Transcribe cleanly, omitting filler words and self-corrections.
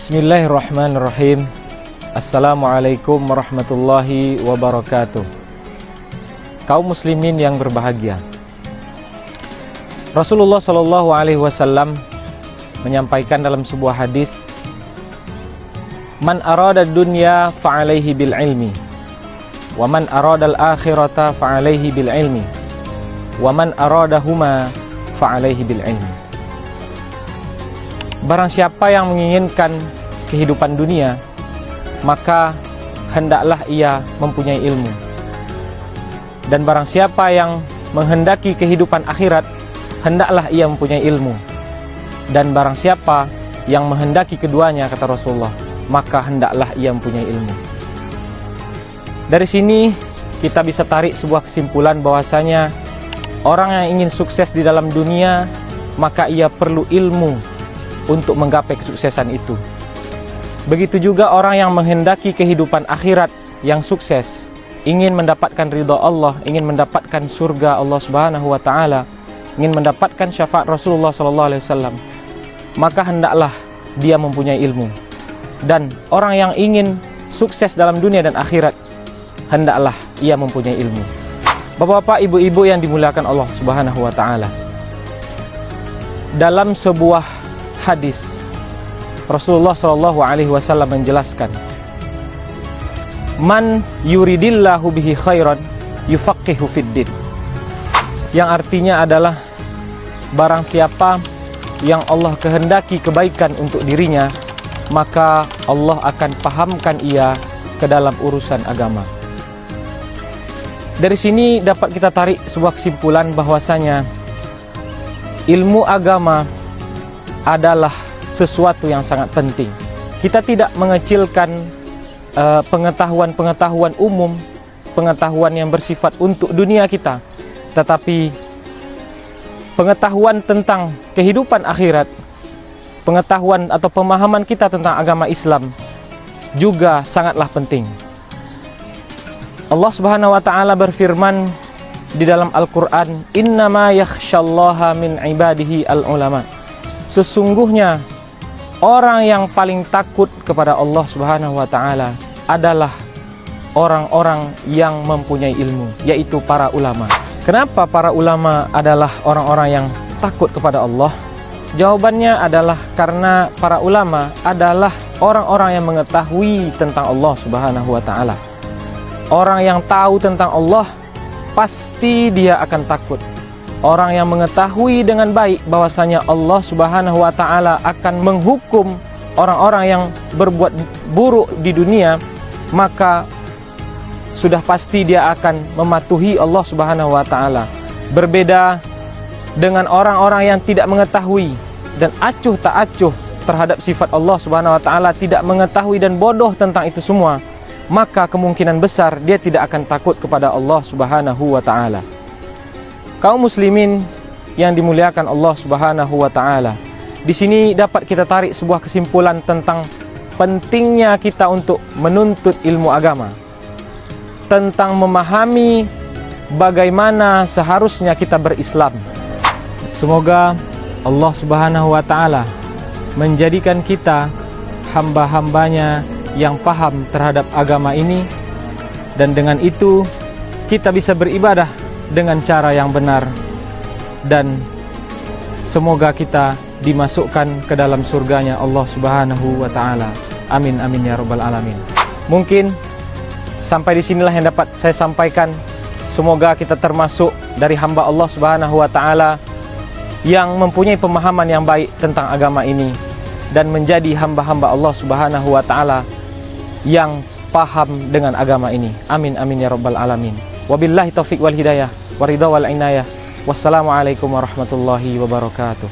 Bismillahirrahmanirrahim. Assalamualaikum warahmatullahi wabarakatuh. Kaum muslimin yang berbahagia, Rasulullah SAW menyampaikan dalam sebuah hadis, Man arada dunya fa'alaihi bil ilmi, wa man arada al-akhirata fa'alaihi bil ilmi, wa man aradahuma fa'alaihi bil ilmi. Barang siapa yang menginginkan kehidupan dunia, maka hendaklah ia mempunyai ilmu. Dan barang siapa yang menghendaki kehidupan akhirat, hendaklah ia mempunyai ilmu. Dan barang siapa yang menghendaki keduanya, kata Rasulullah, maka hendaklah ia mempunyai ilmu. Dari sini kita bisa tarik sebuah kesimpulan bahwasanya orang yang ingin sukses di dalam dunia, maka ia perlu ilmu untuk menggapai kesuksesan itu. Begitu juga orang yang menghendaki kehidupan akhirat yang sukses, ingin mendapatkan ridha Allah, ingin mendapatkan surga Allah Subhanahu wa taala, ingin mendapatkan syafaat Rasulullah SAW, maka hendaklah dia mempunyai ilmu. Dan orang yang ingin sukses dalam dunia dan akhirat, hendaklah ia mempunyai ilmu. Bapak-bapak, ibu-ibu yang dimuliakan Allah Subhanahu wa taala, dalam sebuah hadis Rasulullah SAW menjelaskan, Man yuridillahu bihi khairan yufaqihu fiddin, yang artinya adalah barang siapa yang Allah kehendaki kebaikan untuk dirinya, maka Allah akan pahamkan ia ke dalam urusan agama. Dari sini dapat kita tarik sebuah kesimpulan bahwasanya ilmu agama adalah sesuatu yang sangat penting. Kita tidak mengecilkan pengetahuan-pengetahuan umum, pengetahuan yang bersifat untuk dunia kita, tetapi pengetahuan tentang kehidupan akhirat, pengetahuan atau pemahaman kita tentang agama Islam juga sangatlah penting. Allah Subhanahu wa taala berfirman di dalam Al-Qur'an, Innama yakhsyallaha min ibadihi al-ulama. Sesungguhnya orang yang paling takut kepada Allah Subhanahu wa taala adalah orang-orang yang mempunyai ilmu, yaitu para ulama. Kenapa para ulama adalah orang-orang yang takut kepada Allah? Jawabannya adalah karena para ulama adalah orang-orang yang mengetahui tentang Allah Subhanahu wa taala. Orang yang tahu tentang Allah, pasti dia akan takut. Orang yang mengetahui dengan baik bahwasanya Allah Subhanahu wa taala akan menghukum orang-orang yang berbuat buruk di dunia, maka sudah pasti dia akan mematuhi Allah Subhanahu wa taala. Berbeda dengan orang-orang yang tidak mengetahui dan acuh tak acuh terhadap sifat Allah Subhanahu wa taala, tidak mengetahui dan bodoh tentang itu semua, maka kemungkinan besar dia tidak akan takut kepada Allah Subhanahu wa taala. Kaum muslimin yang dimuliakan Allah Subhanahu wa taala, di sini dapat kita tarik sebuah kesimpulan tentang pentingnya kita untuk menuntut ilmu agama, tentang memahami bagaimana seharusnya kita berislam. Semoga Allah Subhanahu wa taala menjadikan kita hamba-hambanya yang paham terhadap agama ini, dan dengan itu kita bisa beribadah dengan cara yang benar, dan semoga kita dimasukkan ke dalam surganya Allah Subhanahu wa taala. Amin amin ya rabbal alamin. Mungkin sampai di sinilah yang dapat saya sampaikan. Semoga kita termasuk dari hamba Allah Subhanahu wa taala yang mempunyai pemahaman yang baik tentang agama ini dan menjadi hamba-hamba Allah Subhanahu wa taala yang paham dengan agama ini. Amin amin ya rabbal alamin. Wabillahi taufiq wal hidayah, waridha wal inayah. Wassalamualaikum warahmatullahi wabarakatuh.